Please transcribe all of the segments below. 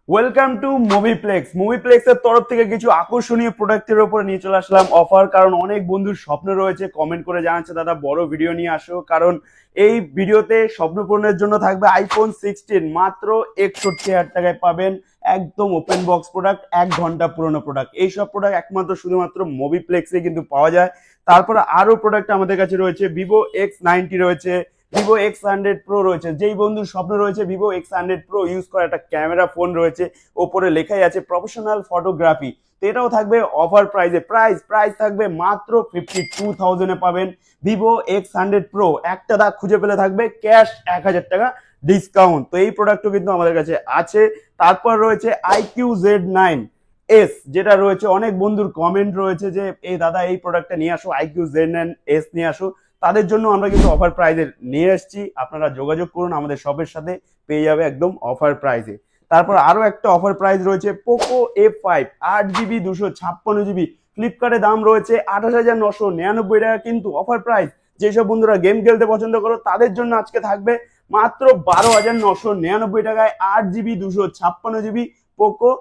Welcome to মুভিপ্লেক্স এর তরফ থেকে কিছু আকর্ষণীয় প্রোডাক্টের উপর নিয়ে চলে আসলাম অফার। কারণ অনেক বন্ধুর স্বপ্ন রয়েছে, কমেন্ট করে জানাচ্ছে দাদা বড় ভিডিও নিয়ে আসো। কারণ এই ভিডিওতে স্বপ্ন পূরণের জন্য থাকবে আইফোন 16 মাত্র 61,000 টাকায় পাবেন। একদম ওপেন বক্স প্রোডাক্ট, 1 ঘন্টা পুরনো প্রোডাক্ট। এইসব প্রোডাক্ট একমাত্র শুধুমাত্র মুভিপ্লেক্সে কিন্তু পাওয়া যায়। তারপরে আরো প্রোডাক্ট আমাদের কাছে রয়েছে, ভিভো X90 রয়েছে, ভিভো X100 প্রো রয়েছে। যেই বন্ধুর স্বপ্ন রয়েছে ভিভো X100 প্রো ইউজ করা একটা ক্যামেরা ফোন রয়েছে, ওপরে লেখাই আছে প্রফেশনাল ফটোগ্রাফি, তো এটাও থাকবে অফার প্রাইসে। প্রাইস থাকবে মাত্র 52,000 এ পাবেন ভিভো X100 প্রো। একটা দাগ খুঁজে পেলে থাকবে ক্যাশ 1,000 টাকা ডিসকাউন্ট। তো এই প্রোডাক্টও কিন্তু আমাদের কাছে আছে। তারপর রয়েছে IQ Z9S, যেটা রয়েছে অনেক বন্ধুর কমেন্ট রয়েছে যে এই দাদা এই প্রোডাক্টটা নিয়ে আসো, IQ Z9S নিয়ে আসো। তাদের জন্য আমরা কিন্তু অফার প্রাইজে নিয়ে এসেছি। আপনারা যোগাযোগ করুন আমাদের শপের সাথে, পেয়ে যাবে একদম অফার প্রাইজে। তারপর আরো একটা অফার প্রাইস রয়েছে পোকো F5 8GB 256GB। ফ্লিপকার্টে দাম রয়েছে 28,999 টাকা, কিন্তু অফার প্রাইস। যেসব বন্ধুরা গেম খেলতে পছন্দ করো তাদের জন্য আজকে থাকবে মাত্র 12,999 টাকায় 8GB 256GB পোকো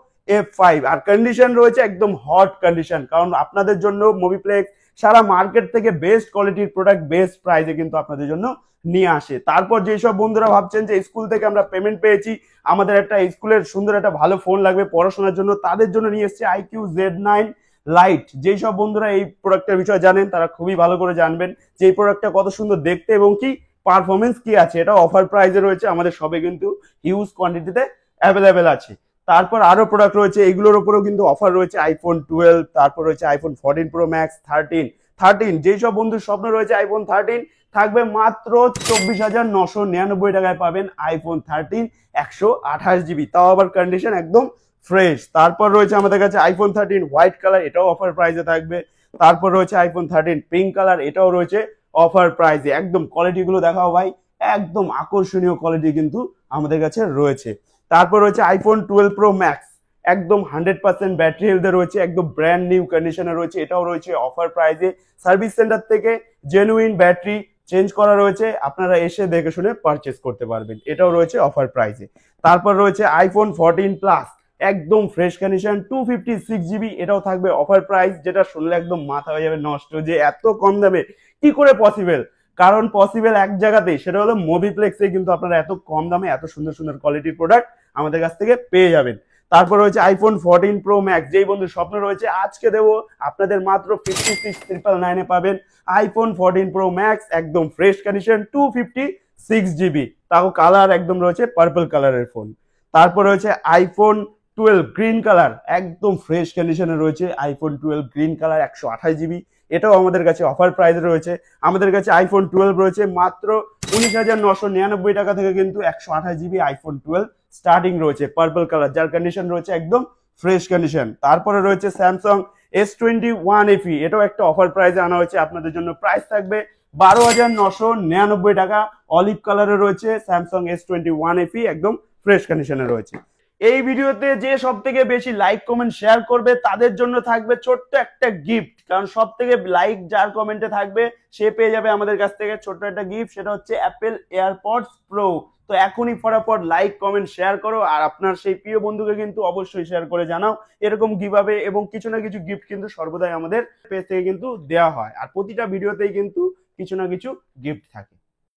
F5। আর কন্ডিশন রয়েছে একদম হট কন্ডিশন, কারণ আপনাদের জন্য মুভিপ্লেক্স সারা মার্কেট থেকে বেস্ট কোয়ালিটির প্রোডাক্ট বেস্ট প্রাইসে কিন্তু আপনাদের জন্য নিয়ে আসে। তারপর যেসব বন্ধুরা ভাবছেন যে স্কুল থেকে আমরা পেমেন্ট পেয়েছি, আমাদের একটা স্কুলের সুন্দর একটা ভালো ফোন লাগবে পড়াশোনার জন্য, তাদের জন্য নিয়ে এসেছে IQ Z9 লাইট। যেই সব বন্ধুরা এই প্রোডাক্টের বিষয়ে জানেন তারা খুবই ভালো করে জানবেন যে এই প্রোডাক্টটা কত সুন্দর দেখতে এবং কি পারফরমেন্স কি আছে। এটা অফার প্রাইসে রয়েছে, আমাদের সবে কিন্তু হিউজ কোয়ান্টিটিতে অ্যাভেলেবেল আছে। তারপর আরো প্রোডাক্ট রয়েছে, এগুলোর উপরেও কিন্তু অফার রয়েছে। আইফোন 12, তারপর রয়েছে আইফোন 14 প্রো ম্যাক্স, 13। যেই সব বন্ধুর স্বপ্ন রয়েছে আইফোন 13, থাকবে মাত্র 24,999 টাকায় পাবেন আইফোন 13 128GB, তাও আবার কন্ডিশন একদম ফ্রেশ। তারপর রয়েছে আমাদের কাছে আইফোন 13 হোয়াইট কালার, এটাও অফার প্রাইসে থাকবে। তারপর রয়েছে আইফোন 13 পিঙ্ক কালার, এটাও রয়েছে অফার প্রাইসে। একদম কোয়ালিটি গুলো দেখাও ভাই, একদম আকর্ষণীয় কোয়ালিটি কিন্তু আমাদের কাছে রয়েছে। তারপর রয়েছে আইফোন 12 প্রো ম্যাক্স, একদম 100% ব্যাটারি হেলথে রয়েছে, একদম ব্র্যান্ড নিউ কন্ডিশনে রয়েছে, এটাও রয়েছে অফার প্রাইসে। সার্ভিস সেন্টার থেকে জেনুইন ব্যাটারি চেঞ্জ করা রয়েছে, আপনারা এসে দেখে শুনে পারচেস করতে পারবেন, এটাও রয়েছে অফার প্রাইসে। তারপর রয়েছে আইফোন 14 প্লাস, একদম ফ্রেশ কন্ডিশন 256GB, এটাও থাকবে অফার প্রাইস। যেটা শুনলে একদম মাথা হয়ে যাবে নষ্ট যে এত কম দামে কি করে পসিবল। কারণ পসিবল এক জায়গাতেই, সেটা হলো মুভিপ্লেক্সে কিন্তু আপনারা এত কম দামে এত সুন্দর সুন্দর কোয়ালিটির প্রোডাক্ট আমাদের কাছ থেকে পেয়ে যাবেন। তারপর রয়েছে আইফোন 14 প্রো ম্যাক্স, যেই বন্ধুর স্বপ্ন রয়েছে আজকে দেবো আপনাদের মাত্র 56,999 পাবেন আইফোন 14 প্রো ম্যাক্স, একদম ফ্রেশ কন্ডিশন 256GB, তাও কালার একদম রয়েছে পার্পল কালারের ফোন। তারপর রয়েছে আইফোন 12 গ্রিন কালার, একদম ফ্রেশ কন্ডিশনে রয়েছে আইফোন 12 গ্রিন কালার 128GB, এটাও আমাদের কাছে অফার প্রাইসে রয়েছে। আমাদের কাছে আইফোন 12 রয়েছে মাত্র 19,999 টাকা থেকে, কিন্তু 128GB আইফোন 12 স্টার্টিং রয়েছে পার্পল কালার, যার কন্ডিশন রয়েছে একদম ফ্রেশ কন্ডিশন। তারপরে রয়েছে স্যামসাং S21 FE, এটাও একটা অফার প্রাইসে আনা হয়েছে আপনাদের জন্য। প্রাইস থাকবে 12,999 টাকা, অলিভ কালারে রয়েছে স্যামসাং S21 FE, একদম ফ্রেশ কন্ডিশনে রয়েছে। এই ভিডিওতে যে সব থেকে বেশি লাইক কমেন্ট শেয়ার করবে তাদের জন্য থাকবে ছোট্ট একটা গিফট। কারণ সব থেকে লাইক যার কমেন্টে থাকবে সে পেয়ে যাবে আমাদের কাছ থেকে ছোট্ট একটা গিফট, সেটা হচ্ছে অ্যাপেল এয়ারপডস প্রো। তো এখনই ফটাফট লাইক কমেন্ট শেয়ার করো, আর আপনার সেই প্রিয় বন্ধুকে কিন্তু অবশ্যই শেয়ার করে জানাও এরকম কিভাবে, এবং কিছু না কিছু গিফট কিন্তু সর্বদাই আমাদের পেজ থেকে কিন্তু দেওয়া হয়, আর প্রতিটা ভিডিওতেই কিন্তু কিছু না কিছু গিফট থাকে।